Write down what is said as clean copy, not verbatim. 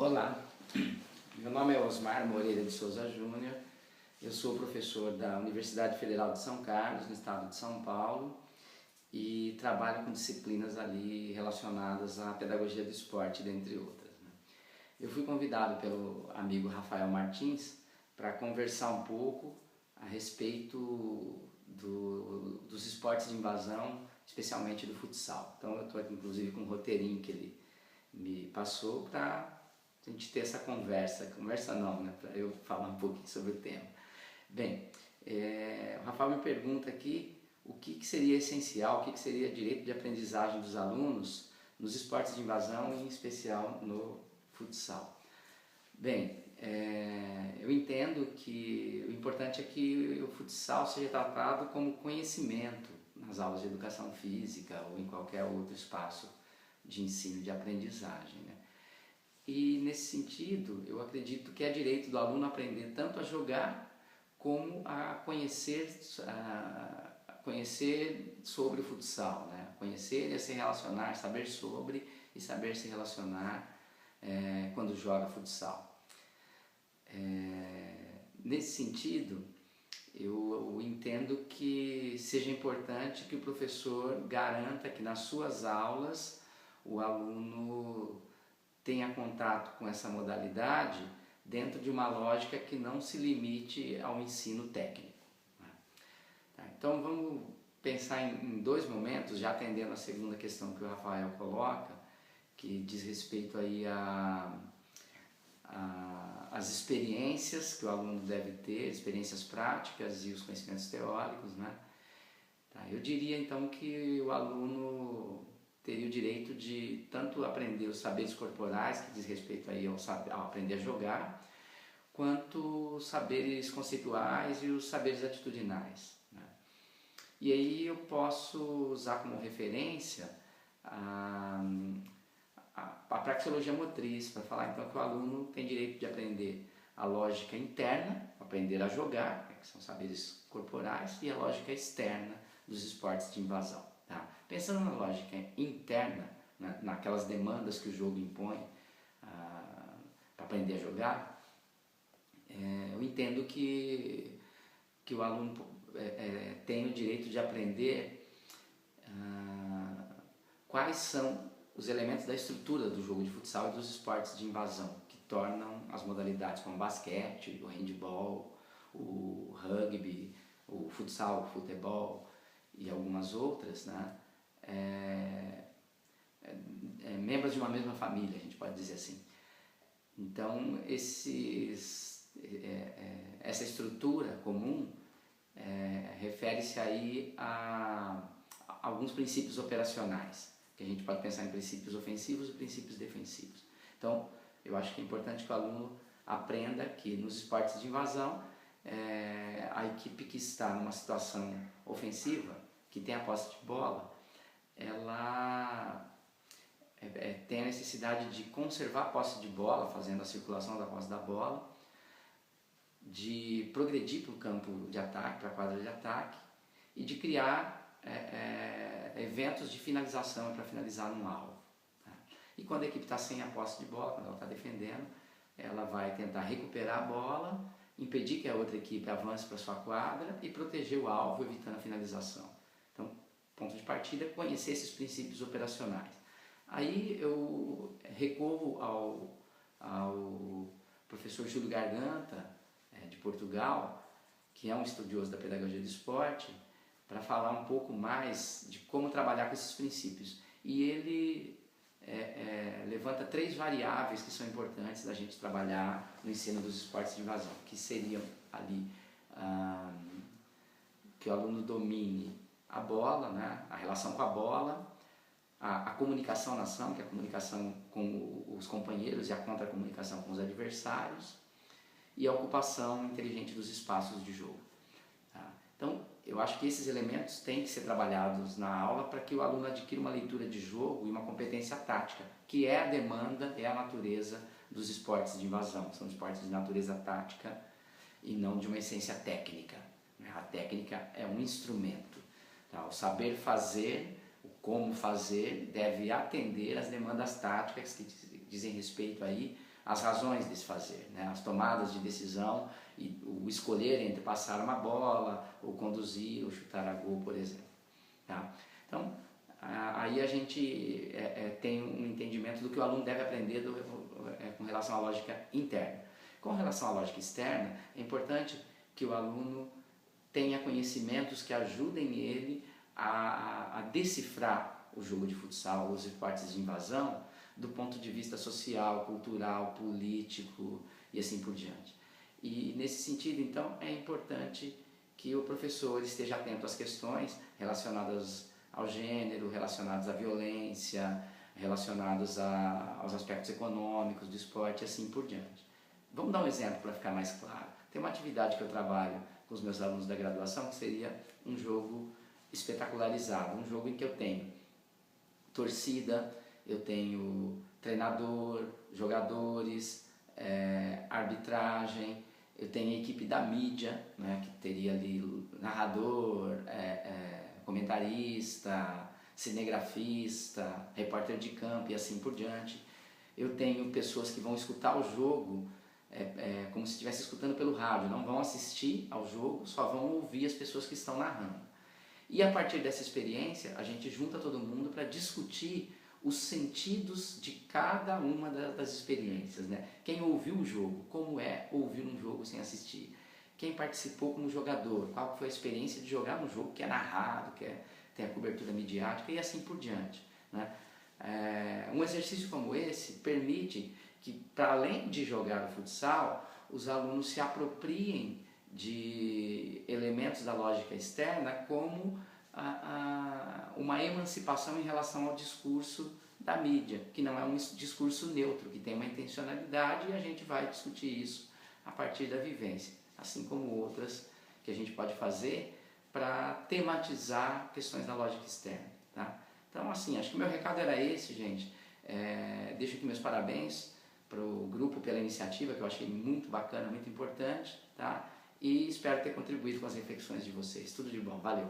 Olá, meu nome é Osmar Moreira de Souza Júnior, eu sou professor da Universidade Federal de São Carlos, no estado de São Paulo, e trabalho com disciplinas ali relacionadas à pedagogia do esporte, dentre outras, né? Eu fui convidado pelo amigo Rafael Martins para conversar um pouco a respeito dos esportes de invasão, especialmente do futsal. Então eu estou aqui inclusive com um roteirinho que ele me passou para a gente ter essa conversa não, né? Para eu falar um pouquinho sobre o tema. Bem, o Rafael me pergunta aqui o que seria essencial, o que seria direito de aprendizagem dos alunos nos esportes de invasão, em especial no futsal. Bem, eu entendo que o importante é que o futsal seja tratado como conhecimento nas aulas de educação física ou em qualquer outro espaço de ensino, de aprendizagem, né? E nesse sentido, eu acredito que é direito do aluno aprender tanto a jogar como a conhecer sobre o futsal, né? Conhecer e a se relacionar, saber sobre e saber se relacionar quando joga futsal. Nesse sentido, eu entendo que seja importante que o professor garanta que nas suas aulas o aluno tenha contato com essa modalidade dentro de uma lógica que não se limite ao ensino técnico. Então vamos pensar em dois momentos, já atendendo a segunda questão que o Rafael coloca, que diz respeito aí às experiências que o aluno deve ter, experiências práticas e os conhecimentos teóricos, né? Eu diria então que o aluno teria o direito de tanto aprender os saberes corporais, que diz respeito aí ao aprender a jogar, quanto os saberes conceituais e os saberes atitudinais, né? E aí eu posso usar como referência a praxeologia motriz, para falar então que o aluno tem direito de aprender a lógica interna, aprender a jogar, que são saberes corporais, e a lógica externa dos esportes de invasão. Tá? Pensando na lógica interna, naquelas demandas que o jogo impõe para aprender a jogar, eu entendo que o aluno tem o direito de aprender quais são os elementos da estrutura do jogo de futsal e dos esportes de invasão, que tornam as modalidades como o basquete, o handebol, o rugby, o futsal, o futebol e algumas outras, né? Membros de uma mesma família, a gente pode dizer assim. Então, essa estrutura comum refere-se aí a alguns princípios operacionais, que a gente pode pensar em princípios ofensivos e princípios defensivos. Então, eu acho que é importante que o aluno aprenda que nos esportes de invasão, a equipe que está numa situação ofensiva, que tem a posse de bola, ela tem a necessidade de conservar a posse de bola, fazendo a circulação da posse da bola, de progredir para o campo de ataque, para a quadra de ataque, e de criar eventos de finalização para finalizar num alvo. Tá? E quando a equipe está sem a posse de bola, quando ela está defendendo, ela vai tentar recuperar a bola, impedir que a outra equipe avance para sua quadra e proteger o alvo, evitando a finalização. Então, ponto de partida é conhecer esses princípios operacionais. Aí eu recorro ao professor Júlio Garganta, de Portugal, que é um estudioso da pedagogia do esporte, para falar um pouco mais de como trabalhar com esses princípios. E ele levanta 3 variáveis que são importantes da gente trabalhar no ensino dos esportes de invasão, que seriam ali que o aluno domine a bola, né, a relação com a bola, a comunicação na ação, que é a comunicação com os companheiros e a contra-comunicação com os adversários, e a ocupação inteligente dos espaços de jogo. Tá? Então, eu acho que esses elementos têm que ser trabalhados na aula para que o aluno adquira uma leitura de jogo e uma competência tática, que é a demanda, é a natureza dos esportes de invasão. São esportes de natureza tática e não de uma essência técnica. A técnica é um instrumento. Tá? O saber fazer, o como fazer, deve atender às demandas táticas que dizem respeito aí as razões desse fazer, né? As tomadas de decisão e o escolher entre passar uma bola, ou conduzir, ou chutar a gol, por exemplo. Tá? Então, aí a gente tem um entendimento do que o aluno deve aprender com relação à lógica interna. Com relação à lógica externa, é importante que o aluno tenha conhecimentos que ajudem ele a decifrar o jogo de futsal, os esportes de invasão, do ponto de vista social, cultural, político e assim por diante. E nesse sentido, então, é importante que o professor esteja atento às questões relacionadas ao gênero, relacionadas à violência, relacionados aos aspectos econômicos do esporte e assim por diante. Vamos dar um exemplo para ficar mais claro. Tem uma atividade que eu trabalho com os meus alunos da graduação que seria um jogo espetacularizado, um jogo em que eu tenho torcida, eu tenho treinador, jogadores, arbitragem, eu tenho a equipe da mídia, né, que teria ali narrador, comentarista, cinegrafista, repórter de campo e assim por diante. Eu tenho pessoas que vão escutar o jogo como se estivesse escutando pelo rádio, não vão assistir ao jogo, só vão ouvir as pessoas que estão narrando. E a partir dessa experiência, a gente junta todo mundo para discutir os sentidos de cada uma das experiências, né? Quem ouviu o jogo, como é ouvir um jogo sem assistir? Quem participou como jogador, qual foi a experiência de jogar um jogo que é narrado, que tem a cobertura midiática e assim por diante, né? Um exercício como esse permite que, para além de jogar o futsal, os alunos se apropriem de elementos da lógica externa como uma emancipação em relação ao discurso da mídia, que não é um discurso neutro, que tem uma intencionalidade, e a gente vai discutir isso a partir da vivência, assim como outras que a gente pode fazer para tematizar questões da lógica externa. Tá? Então, assim, acho que o meu recado era esse, gente. Deixo aqui meus parabéns para o grupo pela iniciativa, que eu achei muito bacana, muito importante, tá? E espero ter contribuído com as reflexões de vocês. Tudo de bom, valeu!